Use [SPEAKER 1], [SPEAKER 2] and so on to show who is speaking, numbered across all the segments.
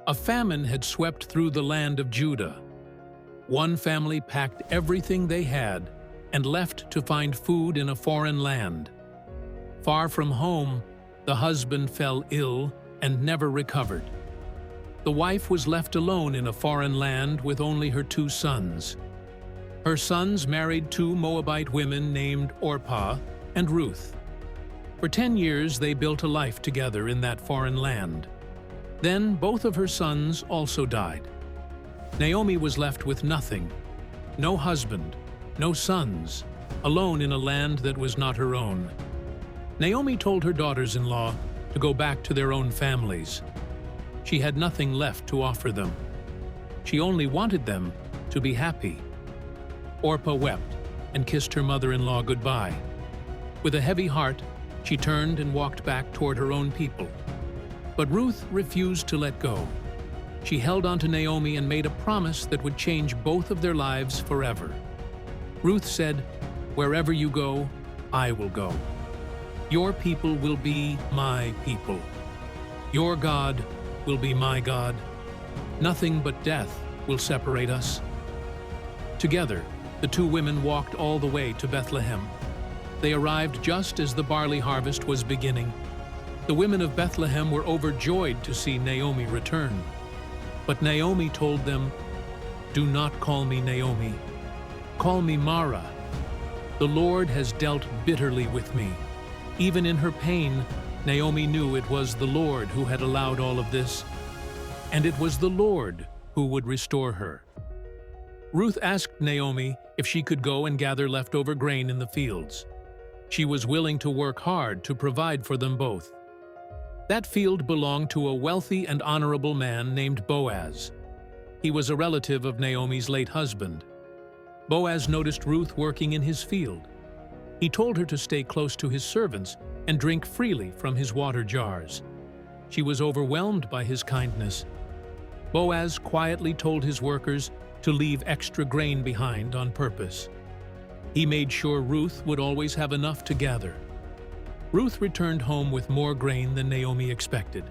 [SPEAKER 1] A famine had swept through the land of Judah. One family packed everything they had and left to find food in a foreign land. Far from home, the husband fell ill and never recovered. The wife was left alone in a foreign land with only her 2 sons. Her sons married 2 Moabite women named Orpah and Ruth. For 10 years they built a life together in that foreign land. Then both of her sons also died. Naomi was left with nothing, no husband, no sons, alone in a land that was not her own. Naomi told her daughters-in-law to go back to their own families. She had nothing left to offer them. She only wanted them to be happy. Orpah wept and kissed her mother-in-law goodbye. With a heavy heart, she turned and walked back toward her own people. But Ruth refused to let go. She held on to Naomi and made a promise that would change both of their lives forever. Ruth said, "Wherever you go, I will go. Your people will be my people. Your God will be my God. Nothing but death will separate us." Together, the 2 women walked all the way to Bethlehem. They arrived just as the barley harvest was beginning. The women of Bethlehem were overjoyed to see Naomi return. But Naomi told them, "Do not call me Naomi. Call me Mara. The Lord has dealt bitterly with me." Even in her pain, Naomi knew it was the Lord who had allowed all of this, and it was the Lord who would restore her. Ruth asked Naomi if she could go and gather leftover grain in the fields. She was willing to work hard to provide for them both. That field belonged to a wealthy and honorable man named Boaz. He was a relative of Naomi's late husband. Boaz noticed Ruth working in his field. He told her to stay close to his servants and drink freely from his water jars. She was overwhelmed by his kindness. Boaz quietly told his workers to leave extra grain behind on purpose. He made sure Ruth would always have enough to gather. Ruth returned home with more grain than Naomi expected.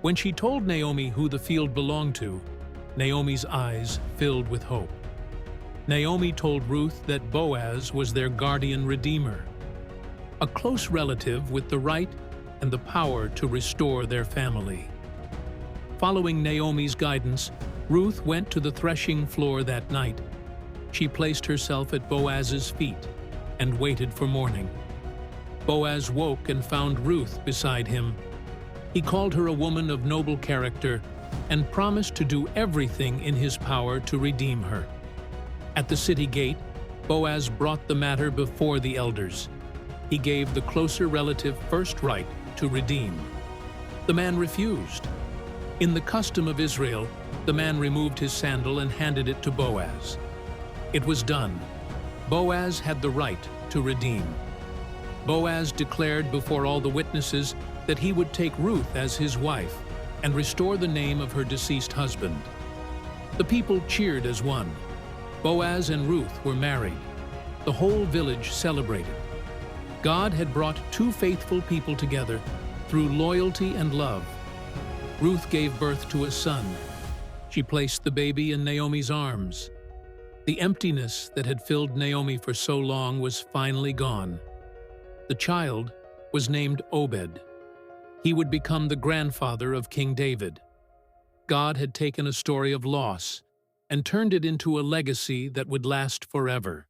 [SPEAKER 1] When she told Naomi who the field belonged to, Naomi's eyes filled with hope. Naomi told Ruth that Boaz was their guardian redeemer, a close relative with the right and the power to restore their family. Following Naomi's guidance, Ruth went to the threshing floor that night. She placed herself at Boaz's feet and waited for morning. Boaz woke and found Ruth beside him. He called her a woman of noble character and promised to do everything in his power to redeem her. At the city gate, Boaz brought the matter before the elders. He gave the closer relative first right to redeem. The man refused. In the custom of Israel, the man removed his sandal and handed it to Boaz. It was done. Boaz had the right to redeem. Boaz declared before all the witnesses that he would take Ruth as his wife and restore the name of her deceased husband. The people cheered as one. Boaz and Ruth were married. The whole village celebrated. God had brought 2 faithful people together through loyalty and love. Ruth gave birth to a son. She placed the baby in Naomi's arms. The emptiness that had filled Naomi for so long was finally gone. The child was named Obed. He would become the grandfather of King David. God had taken a story of loss and turned it into a legacy that would last forever.